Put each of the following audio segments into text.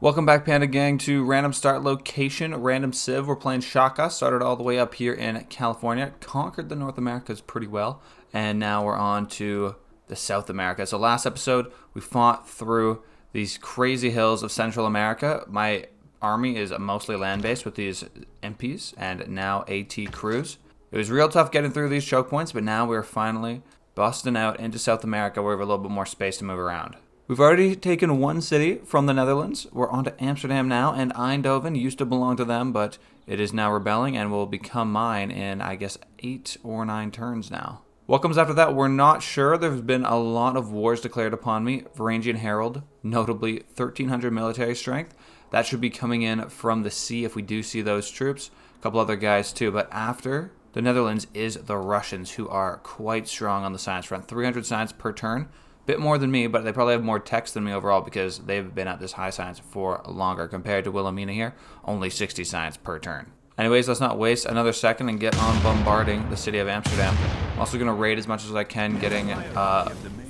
Welcome back, Panda Gang, to Random Start Location, Random Civ. We're playing Shaka, started all the way up here in California, conquered the North Americas pretty well, and now we're on to the South America. So last episode, we fought through these crazy hills of Central America. My army is mostly land-based with these MPs and now AT crews. It was real tough getting through these choke points, but now we're finally busting out into South America where we have a little bit more space to move around. We've already taken one city from the Netherlands. We're on to Amsterdam now, and Eindhoven used to belong to them, but it is now rebelling and will become mine in, I guess, 8 or 9 turns now. What comes after that, we're not sure. There's been a lot of wars declared upon me. Varangian Herald, notably 1,300 military strength. That should be coming in from the sea if we do see those troops. A couple other guys too, but after the Netherlands is the Russians, who are quite strong on the science front. 300 science per turn. Bit more than me, but they probably have more techs than me overall because they've been at this high science for longer compared to Wilhelmina here. Only 60 science per turn. Anyways, let's not waste another second and get on bombarding the city of Amsterdam. I'm also going to raid as much as I can, getting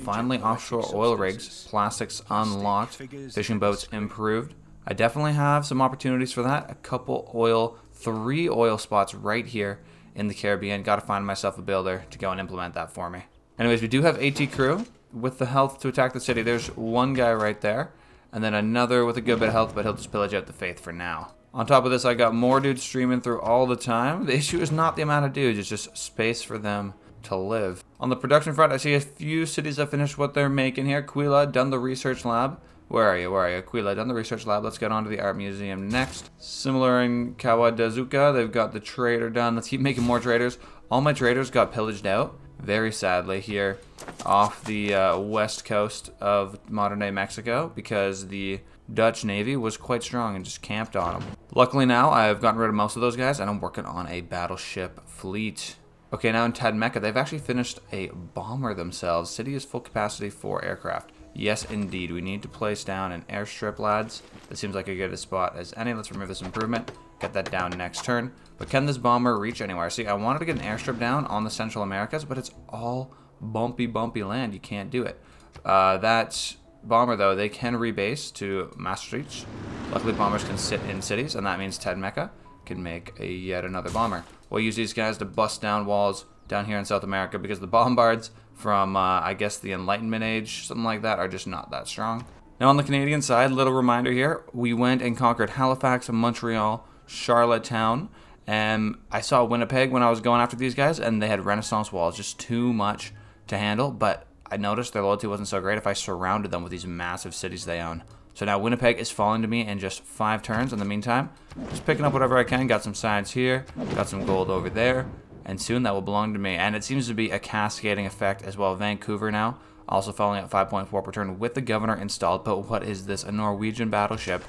finally offshore oil rigs, plastics unlocked, fishing boats improved. I definitely have some opportunities for that. A couple 3 oil spots right here in the Caribbean. Got to find myself a builder to go and implement that for me. Anyways, we do have AT crew with the health to attack the city. There's one guy right there, and then another with a good bit of health, but he'll just pillage out the faith for now. On top of this, I got more dudes streaming through all the time. The issue is not the amount of dudes, it's just space for them to live. On the production front, I see a few cities that finished what they're making here. Quila, done the research lab. Where are you? Quila, done the research lab. Let's get on to the art museum next. Similar in Kawadazuka, they've got the trader done. Let's keep making more traders. All my traders got pillaged out, very sadly, here off the west coast of modern-day Mexico because the Dutch Navy was quite strong and just camped on them. Luckily now, I've gotten rid of most of those guys, and I'm working on a battleship fleet. Okay, now in Tadmeka, they've actually finished a bomber themselves. City is full capacity for aircraft. Yes, indeed. We need to place down an airstrip, lads. That seems like a good spot as any. Let's remove this improvement. Get that down next turn. But can this bomber reach anywhere? See, I wanted to get an airstrip down on the Central Americas, but it's all bumpy land. You can't do it. That bomber, though, they can rebase to Maastricht. Luckily, bombers can sit in cities, and that means Tadmeka can make yet another bomber. We'll use these guys to bust down walls down here in South America because the bombards from, I guess, the Enlightenment age, something like that, are just not that strong. Now, on the Canadian side, little reminder here, we went and conquered Halifax, Montreal, Charlottetown, and I saw Winnipeg when I was going after these guys, and they had Renaissance walls, just too much to handle, but I noticed their loyalty wasn't so great if I surrounded them with these massive cities they own. So now Winnipeg is falling to me in just 5 turns. In the meantime, just picking up whatever I can. Got some science here, got some gold over there, and soon that will belong to me. And it seems to be a cascading effect as well. Vancouver now, also falling at 5.4 per turn with the governor installed. But what is this? A Norwegian battleship?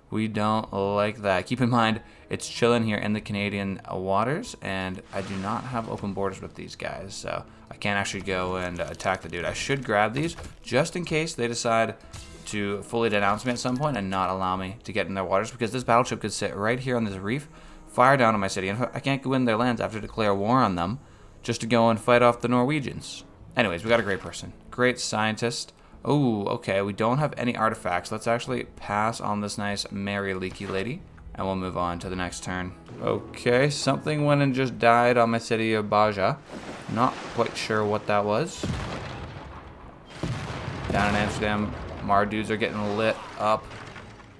We don't like that. Keep in mind, it's chilling here in the Canadian waters, and I do not have open borders with these guys, so I can't actually go and attack the dude. I should grab these just in case they decide to fully denounce me at some point and not allow me to get in their waters, because this battleship could sit right here on this reef, fire down on my city, and I can't go in their lands after declare war on them just to go and fight off the Norwegians. Anyways, we got a great person, great scientist. Oh, okay, we don't have any artifacts. Let's actually pass on this nice merry leaky lady, and we'll move on to the next turn. Okay, something went and just died on my city of Baja. Not quite sure what that was. Down in Amsterdam, Mar dudes are getting lit up.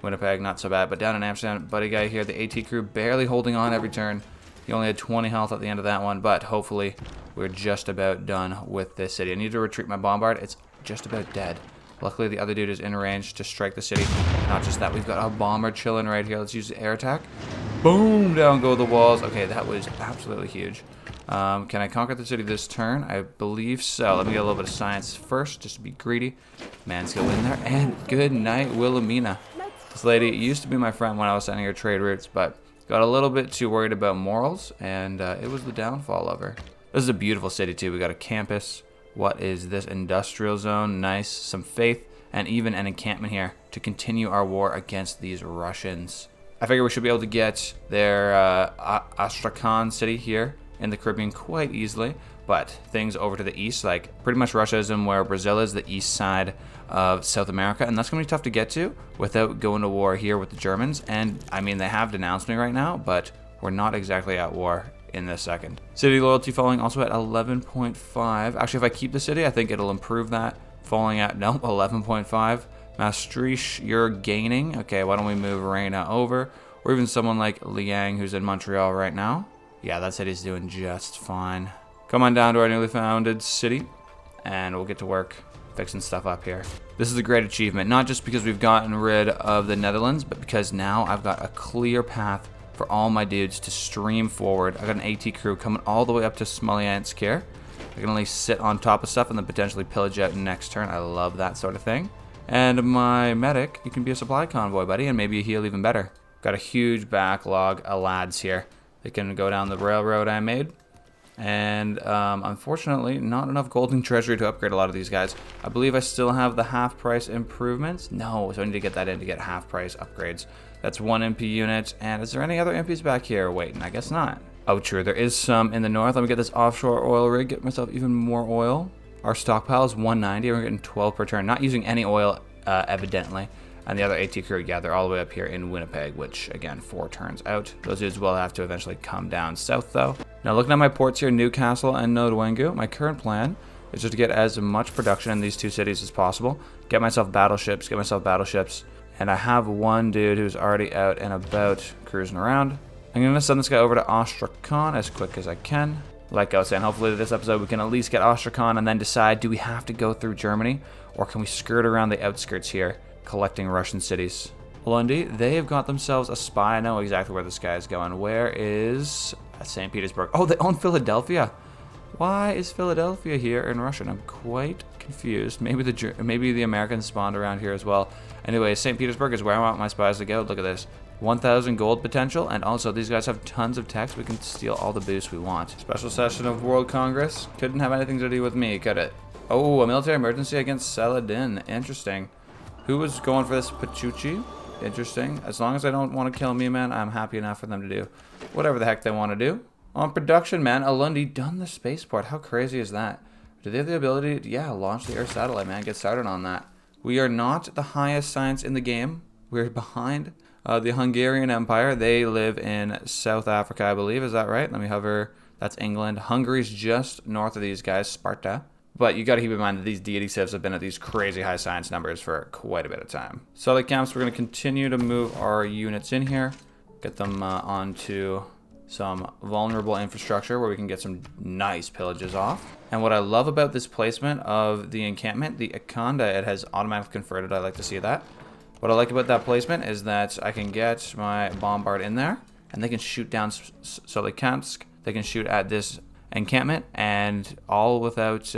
Winnipeg, not so bad, but down in Amsterdam, buddy guy here, the AT crew, barely holding on every turn. He only had 20 health at the end of that one, but hopefully we're just about done with this city. I need to retreat my bombard. It's just about dead. Luckily, the other dude is in range to strike the city. Not just that, we've got a bomber chilling right here. Let's use the air attack. Boom! Down go the walls. Okay, that was absolutely huge. Can I conquer the city this turn? I believe so. Let me get a little bit of science first, just to be greedy. Man's go in there. And good night, Wilhelmina. This lady used to be my friend when I was sending her trade routes, but got a little bit too worried about morals, and it was the downfall of her. This is a beautiful city, too. We got a campus. What is this? Industrial zone. Nice. Some faith, and even an encampment here to continue our war against these Russians. I figure we should be able to get their Astrakhan city here in the Caribbean quite easily. But things over to the east, like pretty much Russia is in where Brazil is, the east side of South America, and that's going to be tough to get to without going to war here with the Germans. And I mean, they have denounced me right now, but we're not exactly at war in this second. City loyalty falling also at 11.5. Actually, if I keep the city, I think it'll improve that. Falling at, nope, 11.5. Maastricht, you're gaining. Okay, why don't we move Reina over? Or even someone like Liang, who's in Montreal right now. Yeah, that city's doing just fine. Come on down to our newly founded city, and we'll get to work fixing stuff up here. This is a great achievement, not just because we've gotten rid of the Netherlands, but because now I've got a clear path for all my dudes to stream forward. I got an AT crew coming all the way up to Smolensk here. I can only sit on top of stuff and then potentially pillage out next turn. I love that sort of thing. And my medic, you can be a supply convoy, buddy, and maybe you heal even better. Got a huge backlog of lads here. They can go down the railroad I made. And unfortunately, not enough golden treasury to upgrade a lot of these guys. I believe I still have the half price improvements. No, so I need to get that in to get half price upgrades. That's 1 MP unit. And is there any other MPs back here waiting? I guess not. Oh, true. There is some in the north. Let me get this offshore oil rig, get myself even more oil. Our stockpile is 190. We're getting 12 per turn. Not using any oil, evidently. And the other AT crew, yeah, they're all the way up here in Winnipeg, which, again, 4 turns out. Those dudes will have to eventually come down south, though. Now, looking at my ports here, Newcastle and Nodwengu, my current plan is just to get as much production in these 2 cities as possible. Get myself battleships, and I have one dude who's already out and about cruising around. I'm going to send this guy over to Astrakhan as quick as I can. Like I was saying, hopefully this episode we can at least get Astrakhan and then decide, do we have to go through Germany, or can we skirt around the outskirts here, collecting Russian cities? Lundy, they have got themselves a spy. I know exactly where this guy is going. Where is St. Petersburg? Oh, they own Philadelphia. Why is Philadelphia here in Russia? I'm quite confused. Maybe the Americans spawned around here as well. Anyway, St. Petersburg is where I want my spies to go. Look at this. 1,000 gold potential, and also these guys have tons of techs. We can steal all the boosts we want. Special session of World Congress. Couldn't have anything to do with me, could it? Oh, a military emergency against Saladin. Interesting. Who was going for this? Pachuchi? Interesting. As long as I don't want to kill me, man, I'm happy enough for them to do whatever the heck they want to do. On production, man, Alundi done the spaceport. How crazy is that? Do they have the ability to, yeah, launch the Earth satellite, man? Get started on that. We are not the highest science in the game. We're behind the Hungarian Empire. They live in South Africa, I believe. Is that right? Let me hover. That's England. Hungary's just north of these guys, Sparta. But you got to keep in mind that these deity civs have been at these crazy high science numbers for quite a bit of time. So like camps, we're going to continue to move our units in here, get them onto some vulnerable infrastructure where we can get some nice pillages off. And what I love about this placement of the encampment, the Akanda, it has automatically converted. I like to see that. What I like about that placement is that I can get my bombard in there, and they can shoot down Solikamsk. They can shoot at this encampment, and all without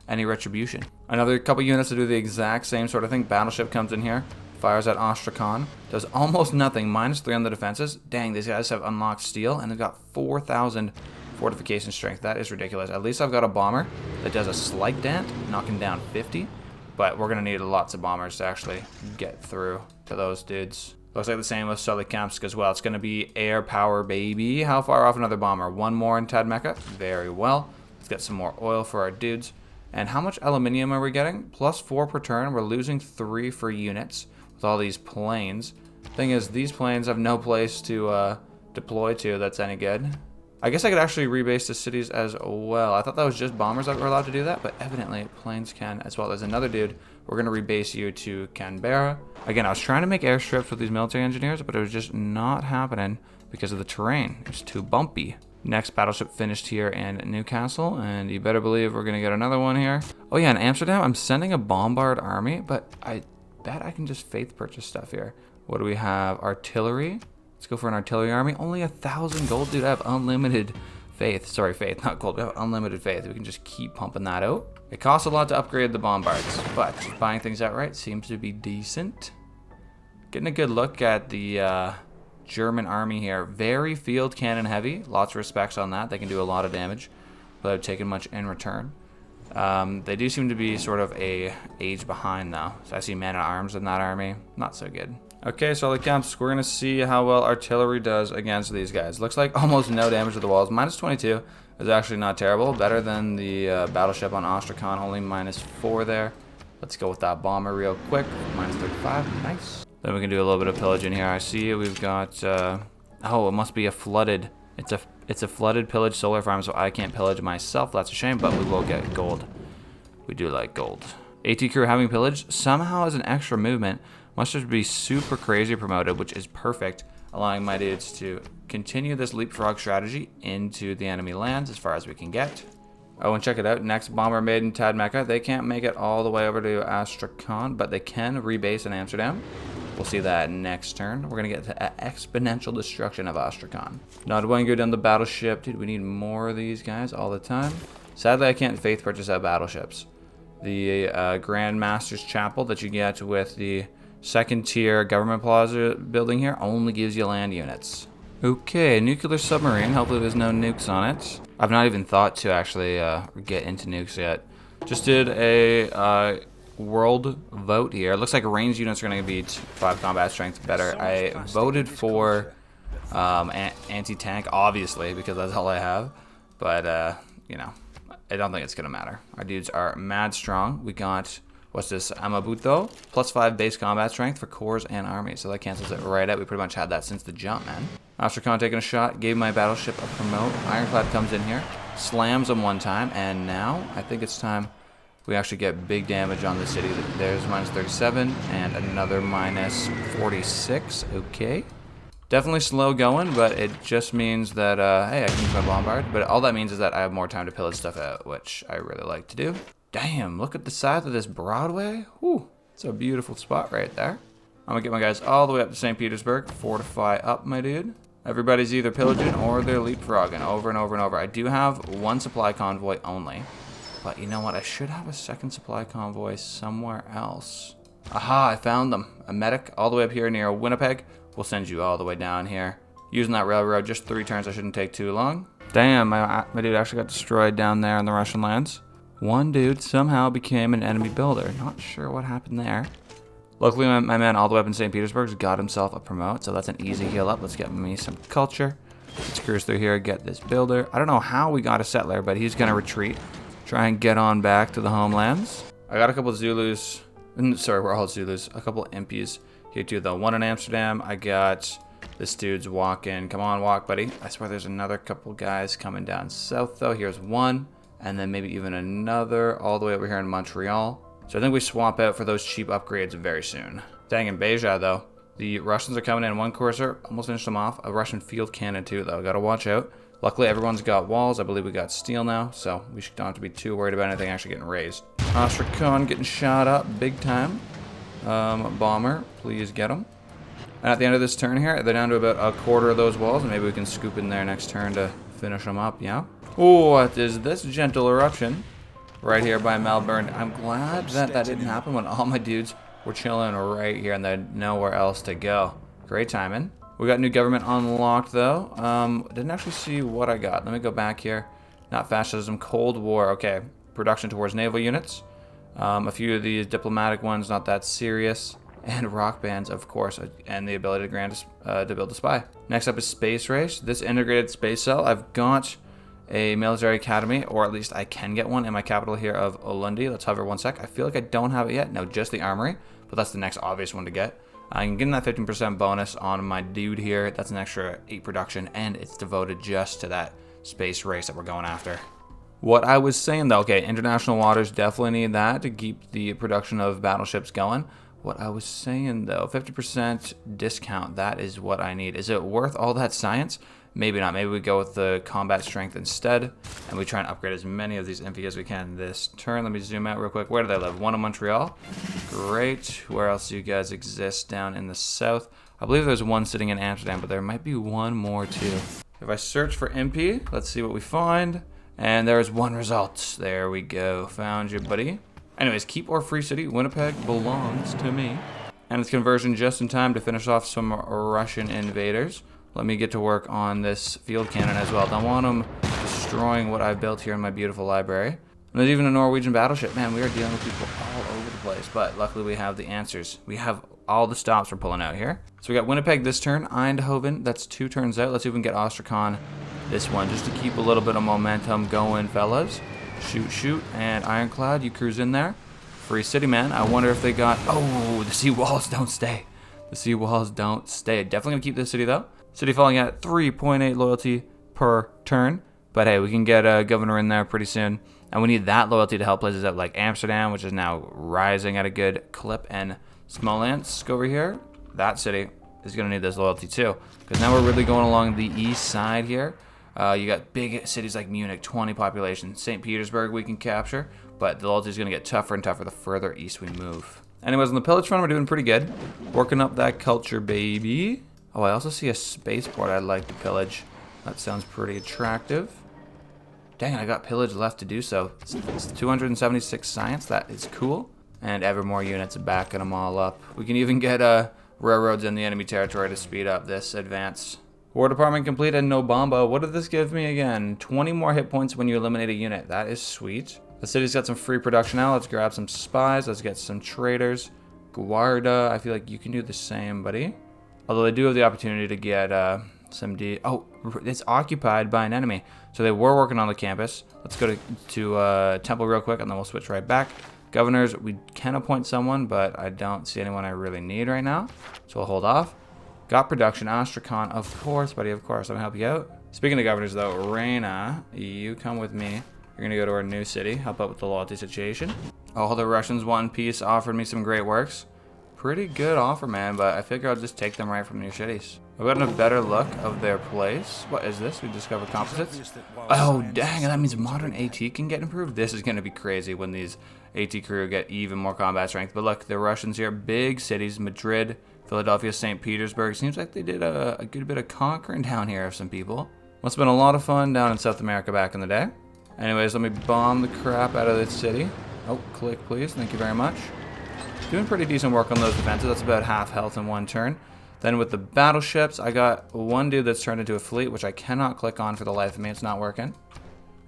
any retribution. Another couple units to do the exact same sort of thing. Battleship comes in here, fires at Astrakhan, does almost nothing, -3 on the defenses. Dang, these guys have unlocked steel, and they've got 4,000 fortification strength. That is ridiculous. At least I've got a bomber that does a slight dent, knocking down 50. But we're going to need lots of bombers to actually get through to those dudes. Looks like the same with Solikamsk as well. It's going to be air power, baby. How far off another bomber? One more in Tadmeka. Very well. Let's get some more oil for our dudes. And how much aluminium are we getting? +4 per turn. We're losing 3 for units with all these planes. Thing is, these planes have no place to deploy to that's any good. I guess I could actually rebase the cities as well. I thought that was just bombers that were allowed to do that, but evidently planes can as well. There's another dude. We're going to rebase you to Canberra. Again, I was trying to make airstrips with these military engineers, but it was just not happening because of the terrain. It's too bumpy. Next battleship finished here in Newcastle, and you better believe we're going to get another one here. Oh yeah, in Amsterdam, I'm sending a bombard army, but I bet I can just faith purchase stuff here. What do we have? Artillery. Let's go for an artillery army. Only 1,000 gold, dude. I have unlimited faith. Sorry, faith, not gold. We have unlimited faith. We can just keep pumping that out. It costs a lot to upgrade the bombards, but buying things outright seems to be decent. Getting a good look at the German army here. Very field cannon heavy. Lots of respects on that. They can do a lot of damage without taking much in return. They do seem to be sort of a age behind though. So I see man-at-arms in that army. Not so good. Okay, so the camps, we're going to see how well artillery does against these guys. Looks like almost no damage to the walls. -22. is actually not terrible. Better than the battleship on Ostrakhan, only -4 there. Let's go with that bomber real quick. -35, nice. Then we can do a little bit of pillaging here. I see we've got, oh, it must be a flooded. It's a flooded pillage solar farm, so I can't pillage myself. That's a shame, but we will get gold. We do like gold. AT crew having pillaged somehow has an extra movement. Must just be super crazy promoted, which is perfect, allowing my dudes to continue this leapfrog strategy into the enemy lands as far as we can get. Oh, and check it out. Next bomber made in Tad Mecca. They can't make it all the way over to Astrakhan, but they can rebase in Amsterdam. We'll see that next turn. We're going to get to exponential destruction of Astrakhan. Not one good on the battleship. Dude, we need more of these guys all the time. Sadly, I can't faith purchase out battleships. The Grand Master's Chapel that you get with the second tier government plaza building here only gives you land units. Okay, nuclear submarine. Hopefully there's no nukes on it. I've not even thought to actually get into nukes yet. Just did a world vote here. It looks like range units are going to be 5 combat strength better. I voted for anti-tank, obviously, because that's all I have. But, you know, I don't think it's going to matter. Our dudes are mad strong. We got, what's this, Amabuto? +5 base combat strength for corps and army. So that cancels it right out. We pretty much had that since the jump, man. Astrakhan taking a shot, gave my battleship a promote. Ironclad comes in here, slams them one time, and now I think it's time we actually get big damage on the city. There's -37 and another -46. Okay. Definitely slow going, but it just means that, hey, I can use my bombard. But all that means is that I have more time to pillage stuff out, which I really like to do. Damn, look at the size of this Broadway. Whew, it's a beautiful spot right there. I'm gonna get my guys all the way up to St. Petersburg. Fortify up, my dude. Everybody's either pillaging or they're leapfrogging over and over and over. I do have 1 supply convoy only. But you know what? I should have a second supply convoy somewhere else. Aha, I found them. A medic all the way up here near Winnipeg. We'll send you all the way down here. Using that railroad, just 3 turns. I shouldn't take too long. Damn, my dude actually got destroyed down there in the Russian lands. One dude somehow became an enemy builder. Not sure what happened there. Luckily, my man all the way up in St. Petersburg's got himself a promote, so that's an easy heal up. Let's get me some culture. Let's cruise through here, get this builder. I don't know how we got a settler, but he's going to retreat. Try and get on back to the homelands. I got a couple of Zulus. Sorry, we're all Zulus. A couple of impies here too, though. One in Amsterdam. I got this dude's walking. Come on, walk, buddy. I swear there's another couple guys coming down south, though. Here's one. And then maybe even another all the way over here in Montreal. So I think we swap out for those cheap upgrades very soon. Dang, in Beja, though. The Russians are coming in. One courser. Almost finished them off. A Russian field cannon, too, though. Gotta watch out. Luckily, everyone's got walls. I believe we got steel now, so we don't have to be too worried about anything actually getting raised. Astrakhan getting shot up big time. Bomber, please get them. And at the end of this turn here, they're down to about a quarter of those walls, and maybe we can scoop in there next turn to finish them up, yeah? Oh, what is this gentle eruption? Right here by Melbourne. I'm glad that that didn't happen when all my dudes were chilling right here and they had nowhere else to go. Great timing. We got new government unlocked, though. Didn't actually see what I got. Let me go back here. Not fascism, Cold War. Okay, production towards naval units. A few of these diplomatic ones, not that serious. And rock bands, of course, and the ability to grant to build a spy. Next up is space race. This integrated space cell. I've got a military academy, or at least I can get one in my capital here of Ulundi. Let's hover 1 sec. I feel like I don't have it yet. No, just the armory, but that's the next obvious one to get. I'm getting that 15% bonus on my dude here. That's an extra 8 production, and it's devoted just to that space race that we're going after. What I was saying, though, okay, international waters definitely need that to keep the production of battleships going. What I was saying, though, 50% discount, that is what I need. Is it worth all that science? Maybe not. Maybe we go with the combat strength instead, and we try and upgrade as many of these infi as we can this turn. Let me zoom out real quick. Where do they live? One in Montreal. Great. Where else do you guys exist down in the south? I believe there's one sitting in Amsterdam, but there might be one more too. If I search for MP, let's see what we find. And there's one result. There we go. Found you, buddy. Anyways, keep or free city. Winnipeg belongs to me. And it's conversion just in time to finish off some Russian invaders. Let me get to work on this field cannon as well. Don't want them destroying what I've built here in my beautiful library. And there's even a Norwegian battleship. Man, we are dealing with people all over the place, but luckily we have the answers. We have all the stops we're pulling out here. So we got Winnipeg this turn, Eindhoven, that's 2 turns out. Let's see if we can get Ostrakhan this one, just to keep a little bit of momentum going, fellas. Shoot, shoot, and Ironclad, you cruise in there. Free City Man, I wonder if they got, oh, the seawalls don't stay. The seawalls don't stay. Definitely gonna keep this city though. City falling at 3.8 loyalty per turn, but hey, we can get a governor in there pretty soon. And we need that loyalty to help places out like Amsterdam, which is now rising at a good clip, and Smolensk over here, that city is going to need this loyalty too. Because now we're really going along the east side here. You got big cities like Munich, 20 population. St. Petersburg we can capture, but the loyalty is going to get tougher and tougher the further east we move. Anyways, on the pillage front, we're doing pretty good. Working up that culture, baby. Oh, I also see a spaceport I'd like to pillage. That sounds pretty attractive. Dang, I got pillage left to do so. It's 276 science, that is cool. And ever more units backing them all up. We can even get railroads in the enemy territory to speed up this advance. War Department complete and no bomba. What did this give me again? 20 more hit points when you eliminate a unit. That is sweet. The city's got some free production now. Let's grab some spies. Let's get some traders. Guarda, I feel like you can do the same, buddy. Although they do have the opportunity to get some oh, it's occupied by an enemy. So they were working on the campus. Let's go to Temple real quick and then we'll switch right back. Governors, we can appoint someone, but I don't see anyone I really need right now. So we'll hold off. Got production, Ostrakhan, of course, buddy, of course. I'm gonna help you out. Speaking of governors, though, Reina, you come with me. You're gonna go to our new city, help out with the loyalty situation. All the Russians won peace, offered me some great works. Pretty good offer, man, but I figure I'll just take them right from your cities. I've gotten a better look of their place. What is this? We discovered composites. Oh, dang, that means modern AT can get improved. This is gonna be crazy when these AT crew get even more combat strength. But look, the Russians here, big cities, Madrid, Philadelphia, St. Petersburg. Seems like they did a good bit of conquering down here of some people. Must have been a lot of fun down in South America back in the day. Anyways, let me bomb the crap out of this city. Oh, click please, thank you very much. Doing pretty decent work on those defenses. That's about half health in one turn. Then with the battleships, I got one dude that's turned into a fleet, which I cannot click on for the life of me. It's not working.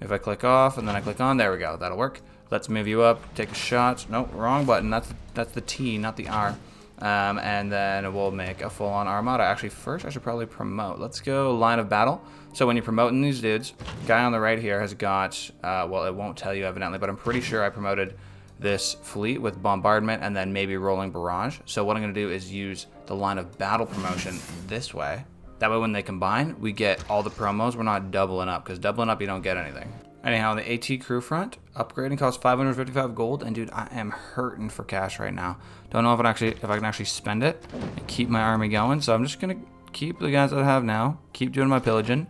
If I click off and then I click on, there we go, that'll work. Let's move you up, take a shot. Nope, wrong button. That's the T, not the R. And then we'll make a full-on armada. Actually, first I should probably promote. Let's go line of battle. So when you're promoting these dudes, guy on the right here has got, well, it won't tell you evidently, but I'm pretty sure I promoted this fleet with bombardment and then maybe rolling barrage. So what I'm going to do is use the line of battle promotion this way. That way when they combine, we get all the promos. We're not doubling up, because doubling up, you don't get anything. Anyhow, on the AT crew front, upgrading costs 555 gold, and dude, I am hurting for cash right now. Don't know if I can actually spend it and keep my army going. So I'm just gonna keep the guys that I have now, keep doing my pillaging,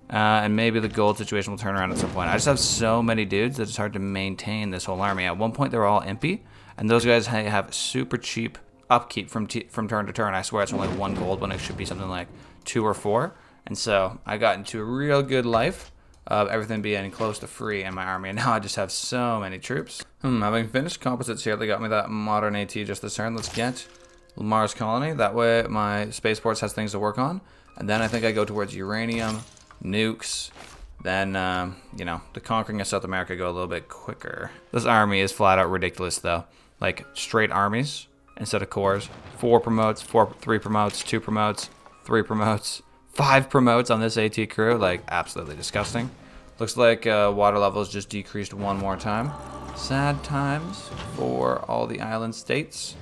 and maybe the gold situation will turn around at some point. I just have so many dudes that it's hard to maintain this whole army. At one point, they were all impy, and those guys have super cheap upkeep from turn to turn. I swear it's only 1 gold when it should be something like 2 or 4. And so I got into a real good life of everything being close to free in my army, and now I just have so many troops. Having finished composites here, they got me that modern AT just this turn. Let's get Mars Colony. That way my spaceports has things to work on, and then I think I go towards uranium, nukes, then, you know, the conquering of South America go a little bit quicker. This army is flat out ridiculous, though. Like, straight armies instead of corps. 4 promotes, 3 promotes, 2 promotes, 3 promotes, 5 promotes on this AT crew. Like, absolutely disgusting. Looks like water levels just decreased 1 more time. Sad times for all the island states.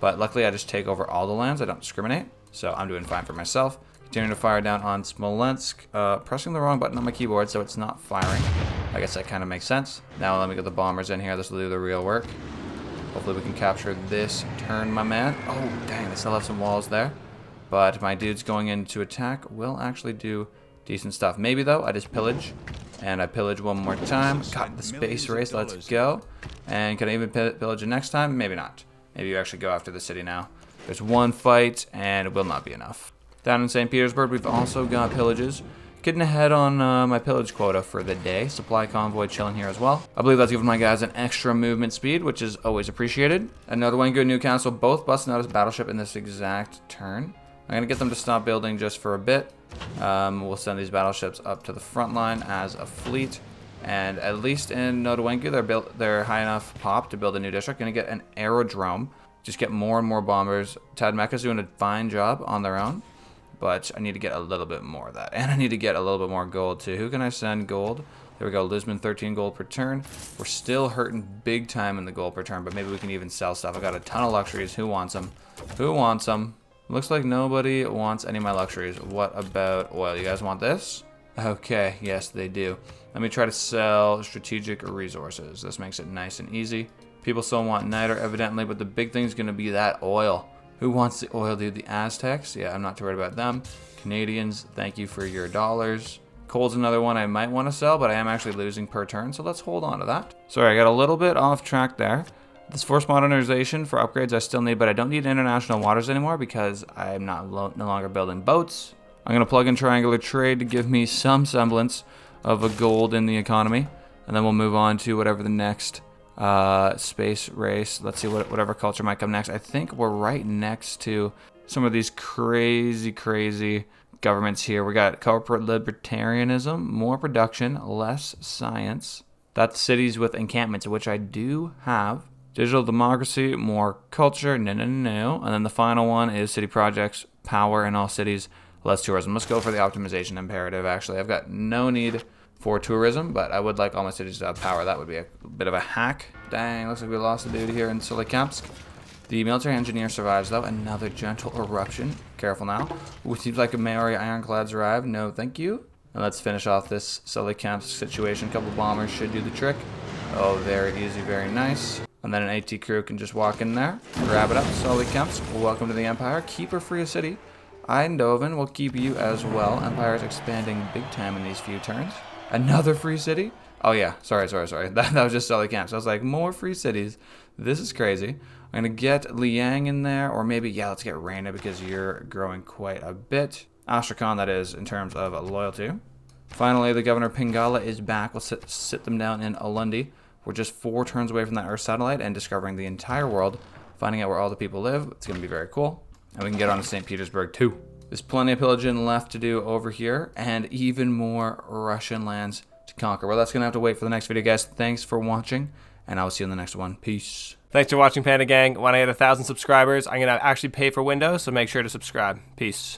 But luckily, I just take over all the lands. I don't discriminate. So I'm doing fine for myself. Continuing to fire down on Smolensk. Pressing the wrong button on my keyboard, so it's not firing. I guess that kind of makes sense. Now let me get the bombers in here. This will do the real work. Hopefully we can capture this turn, my man. Oh, dang, they still have some walls there. But my dudes going in to attack will actually do decent stuff. Maybe, though, I just pillage. And I pillage 1 more time. Got the space race. Let's go. And can I even pillage the next time? Maybe not. Maybe you actually go after the city now. There's 1 fight, and it will not be enough. Down in St. Petersburg, we've also got pillages. Getting ahead on my pillage quota for the day. Supply convoy chilling here as well. I believe that's giving my guys an extra movement speed, which is always appreciated. Another one, good Newcastle, both busting out his battleship in this exact turn. I'm going to get them to stop building just for a bit. We'll send these battleships up to the front line as a fleet. And at least in Nodawengu, they're high enough pop to build a new district. Gonna get an aerodrome. Just get more and more bombers. Tadmeka's doing a fine job on their own. But I need to get a little bit more of that. And I need to get a little bit more gold too. Who can I send gold? There we go, Lisbon, 13 gold per turn. We're still hurting big time in the gold per turn, but maybe we can even sell stuff. I got a ton of luxuries. Who wants them? Who wants them? Looks like nobody wants any of my luxuries. What about oil? You guys want this? Okay, yes, they do. Let me try to sell strategic resources. This makes it nice and easy. People still want niter, evidently, but the big thing's going to be that oil. Who wants the oil, dude? The Aztecs? Yeah, I'm not too worried about them. Canadians, thank you for your dollars. Coal's another one I might want to sell, but I am actually losing per turn, so let's hold on to that. Sorry, I got a little bit off track there. This force modernization for upgrades I still need, but I don't need international waters anymore because I'm no longer building boats. I'm going to plug in triangular trade to give me some semblance of a gold in the economy, and then we'll move on to whatever the next space race. Let's see whatever culture might come next. I think we're right next to some of these crazy governments here. We got corporate libertarianism, more production, less science. That's cities with encampments, which I do have. Digital democracy, more culture, no. And then the final one is city projects, power in all cities, less tourism. Let's go for the optimization imperative, actually. I've got no need for tourism, but I would like all my cities to have power. That would be a bit of a hack. Dang, looks like we lost a dude here in Solikamsk. The military engineer survives, though. Another gentle eruption. Careful now. Ooh, seems like a Maori ironclads arrived. No, thank you. And let's finish off this Solikamsk situation. A couple bombers should do the trick. Oh, very easy, very nice. And then an AT crew can just walk in there, grab it up. Solikamsk, welcome to the Empire. Keep her free a city. Eindhoven will keep you as well. Empire is expanding big time in these few turns. Another free city? Oh yeah, sorry. That was just Solikamsk. I was like, more free cities. This is crazy. I'm gonna get Liang in there, or maybe, yeah, let's get Reina because you're growing quite a bit. Astrakhan, that is, in terms of loyalty. Finally, the Governor Pingala is back. We'll sit them down in Ulundi. We're just 4 turns away from that Earth satellite and discovering the entire world, finding out where all the people live. It's gonna be very cool. And we can get on to St. Petersburg too. There's plenty of pillaging left to do over here, and even more Russian lands to conquer. Well, that's gonna have to wait for the next video, guys. Thanks for watching, and I will see you in the next one. Peace. Thanks for watching, Panda Gang. When I hit 1,000 subscribers, I'm going to actually pay for Windows, so make sure to subscribe. Peace.